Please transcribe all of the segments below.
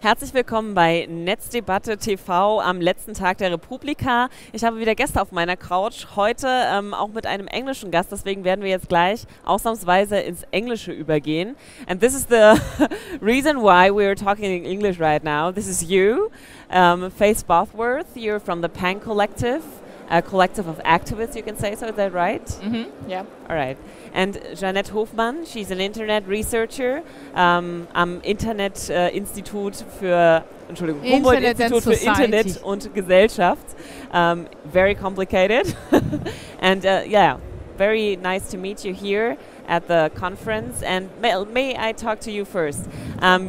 Herzlich willkommen bei Netzdebatte TV am letzten Tag der Republika. Ich habe wieder Gäste auf meiner Couch, heute auch mit einem englischen Gast, deswegen werden wir jetzt gleich ausnahmsweise ins Englische übergehen. And this is the reason why we're talking in English right now. This is you, Faith Bosworth. You're from the Peng collective, a collective of activists, you can say so, is that right? Mm-hmm, yeah. All right. And Jeanette Hofmann, she's an internet researcher am Internetforscherin für, Entschuldigung, Humboldt Institut für Internet und Gesellschaft. Very complicated. And yeah, very nice to meet you here at the conference. And may I talk to you first?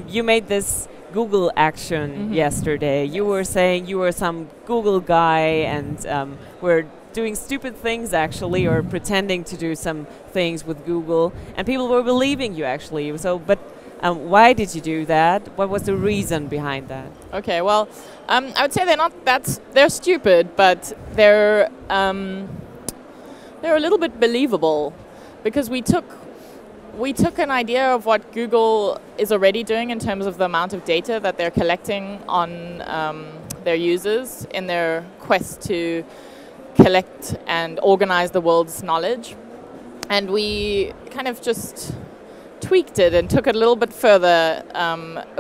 You made this Google action yesterday. You were saying you were some Google guy and were doing stupid things actually, or pretending to do some things with Google, and people were believing you actually. So, but why did you do that? What was the reason behind that? Okay, well, I would say they're stupid, but they're a little bit believable, because we took an idea of what Google is already doing in terms of the amount of data that they're collecting on their users in their quest to collect and organize the world's knowledge, and we kind of just tweaked it and took it a little bit further,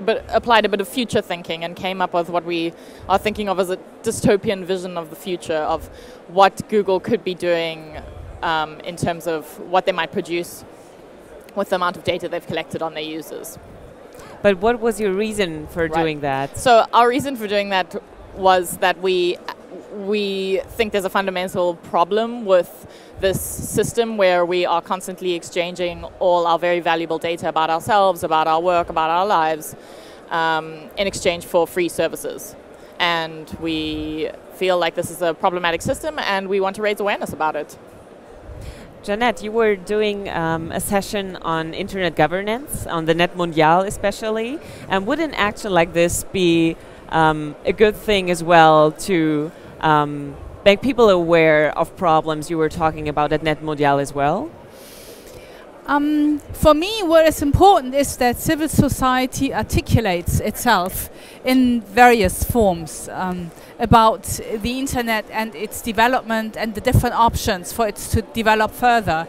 but applied a bit of future thinking and came up with what we are thinking of as a dystopian vision of the future of what Google could be doing in terms of what they might produce with the amount of data they've collected on their users. But what was your reason for doing that? So our reason for doing that was that we think there's a fundamental problem with this system where we are constantly exchanging all our very valuable data about ourselves, about our work, about our lives, in exchange for free services. And we feel like this is a problematic system, and we want to raise awareness about it. Jeanette, you were doing a session on internet governance, on the Net Mundial especially. And would an action like this be a good thing as well to make people aware of problems you were talking about at Net Mundial as well? For me, what is important is that civil society articulates itself in various forms about the internet and its development and the different options for it to develop further.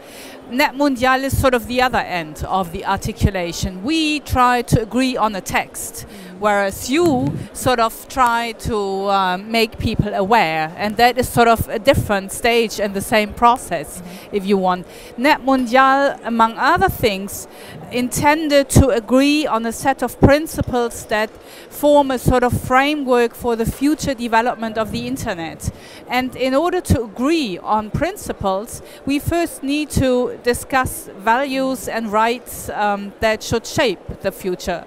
Net Mundial is sort of the other end of the articulation. We try to agree on a text, whereas you sort of try to make people aware, and that is sort of a different stage in the same process, if you want. Net Mundial, among other things, intended to agree on a set of principles that form a sort of framework for the future development of the internet. And in order to agree on principles, we first need to discuss values and rights that should shape the future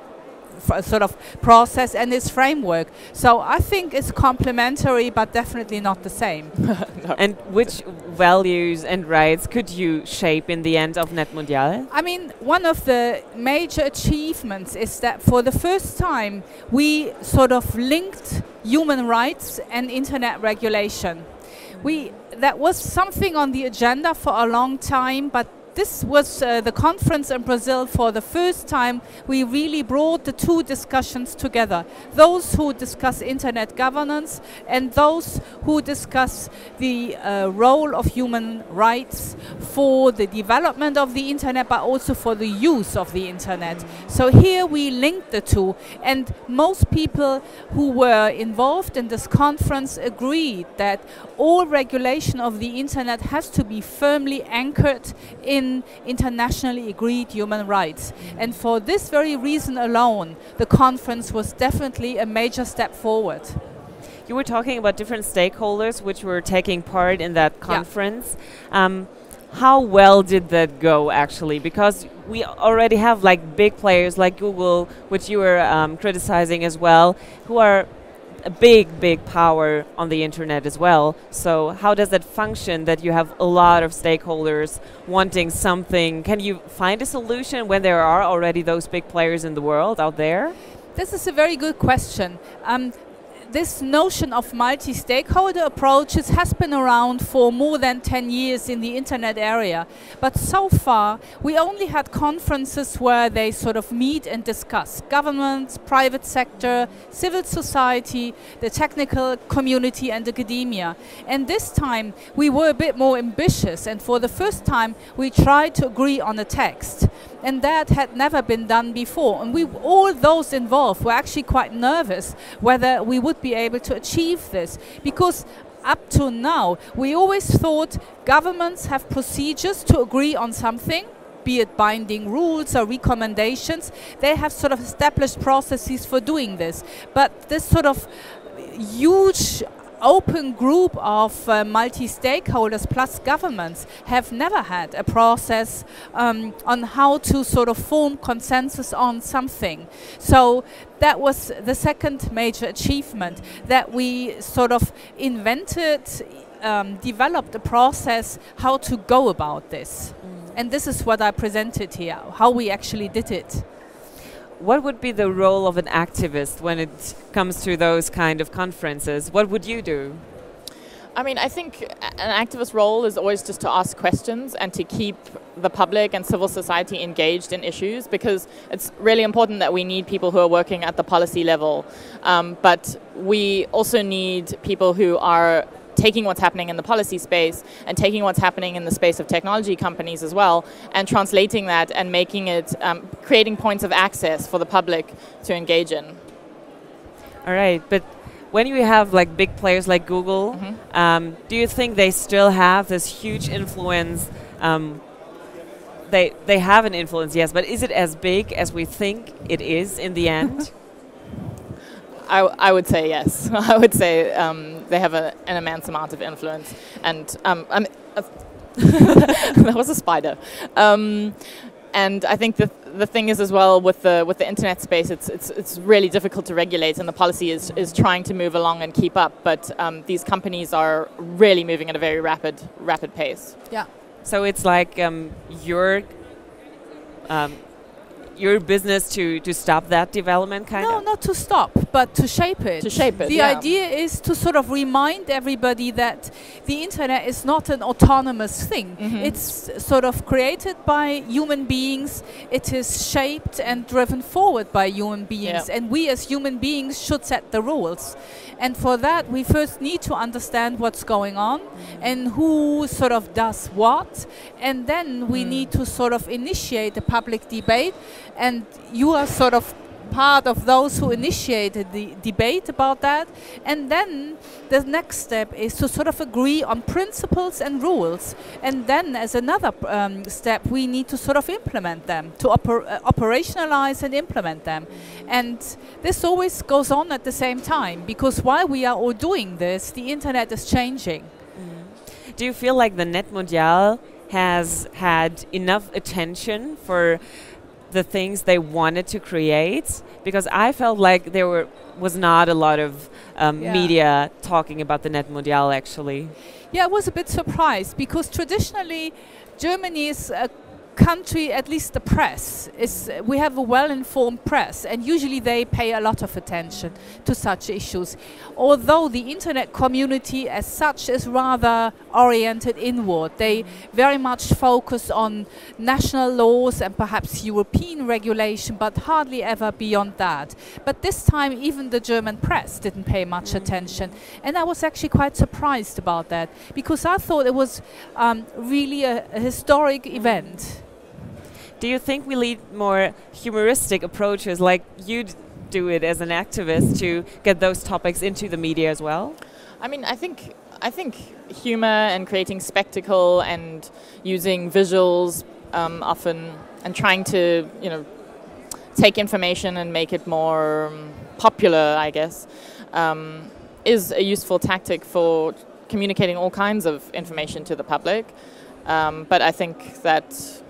sort of process and its framework. So I think it's complementary, but definitely not the same. No. And which values and rights could you shape in the end of Net Mundial? I mean, one of the major achievements is that for the first time we sort of linked human rights and internet regulation. That was something on the agenda for a long time, but this was the conference in Brazil. For the first time, we really brought the two discussions together. Those who discuss internet governance and those who discuss the role of human rights for the development of the internet, but also for the use of the internet. So here we linked the two, and most people who were involved in this conference agreed that all regulation of the internet has to be firmly anchored in internationally agreed human rights. And for this very reason alone, the conference was definitely a major step forward. You were talking about different stakeholders which were taking part in that conference. Yeah. How well did that go actually? Because we already have like big players like Google, which you were criticizing as well, who are a big power on the internet as well. So how does that function that you have a lot of stakeholders wanting something? Can you find a solution when there are already those big players in the world out there? This is a very good question. this notion of multi-stakeholder approaches has been around for more than 10 years in the internet area. But so far, we only had conferences where they sort of meet and discuss. Governments, private sector, civil society, the technical community and academia. And this time, we were a bit more ambitious. And for the first time, we tried to agree on a text. And that had never been done before. And all those involved were actually quite nervous whether we would be able to achieve this. Because up to now, we always thought governments have procedures to agree on something, be it binding rules or recommendations. They have sort of established processes for doing this. But this sort of huge open group of multi-stakeholders plus governments have never had a process on how to sort of form consensus on something. So that was the second major achievement, that we sort of invented, developed a process how to go about this. And this is what I presented here, how we actually did it. What would be the role of an activist when it comes to those kind of conferences? What would you do? I mean, I think an activist role is always just to ask questions and to keep the public and civil society engaged in issues, because it's really important that we need people who are working at the policy level. But we also need people who are taking what's happening in the policy space and taking what's happening in the space of technology companies as well, and translating that and making it, creating points of access for the public to engage in. All right, but when you have like big players like Google, do you think they still have this huge influence? They have an influence, yes, but is it as big as we think it is in the end? I would say yes. I would say they have an immense amount of influence, and that was a spider. And I think the thing is as well with the internet space, it's really difficult to regulate, and the policy is trying to move along and keep up. But these companies are really moving at a very rapid pace. Yeah. So it's like your business to stop that development, kind of? No, not to stop, but to shape it. To shape it, The idea is to sort of remind everybody that the internet is not an autonomous thing. It's sort of created by human beings. It is shaped and driven forward by human beings. And we as human beings should set the rules. And for that, we first need to understand what's going on and who sort of does what. And then we need to sort of initiate a public debate. And you are sort of part of those who initiated the debate about that. And then the next step is to sort of agree on principles and rules. And then as another step, we need to sort of implement them, to operationalize and implement them. And this always goes on at the same time, because while we are all doing this, the internet is changing. Do you feel like the Net Mundial has had enough attention for the things they wanted to create? Because I felt like there was not a lot of media talking about the Net Mundial, actually. Yeah, I was a bit surprised, because traditionally Germany is a country, at least the press, we have a well-informed press, and usually they pay a lot of attention to such issues. Although the internet community as such is rather oriented inward. They very much focus on national laws and perhaps European regulation, but hardly ever beyond that. But this time even the German press didn't pay much attention. And I was actually quite surprised about that, because I thought it was really a historic event. Do you think we need more humoristic approaches like you do it as an activist to get those topics into the media as well? I mean, I think humor and creating spectacle and using visuals often, and trying to, take information and make it more popular, I guess, is a useful tactic for communicating all kinds of information to the public. But I think that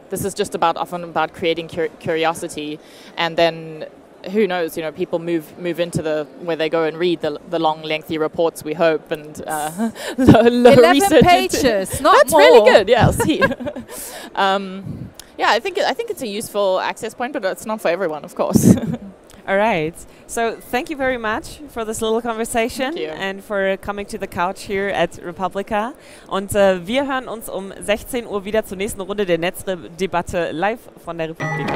this is just often about creating curiosity, and then who knows? People move into where they go and read the long, lengthy reports. We hope, and 11 pages, not that's more. really good. Yes. Yeah, I think it's a useful access point, but it's not for everyone, of course. All right. So thank you very much for this little conversation and for coming to the couch here at Republica. Und wir hören uns um 16 Uhr wieder zur nächsten Runde der Netzdebatte live von der Republika.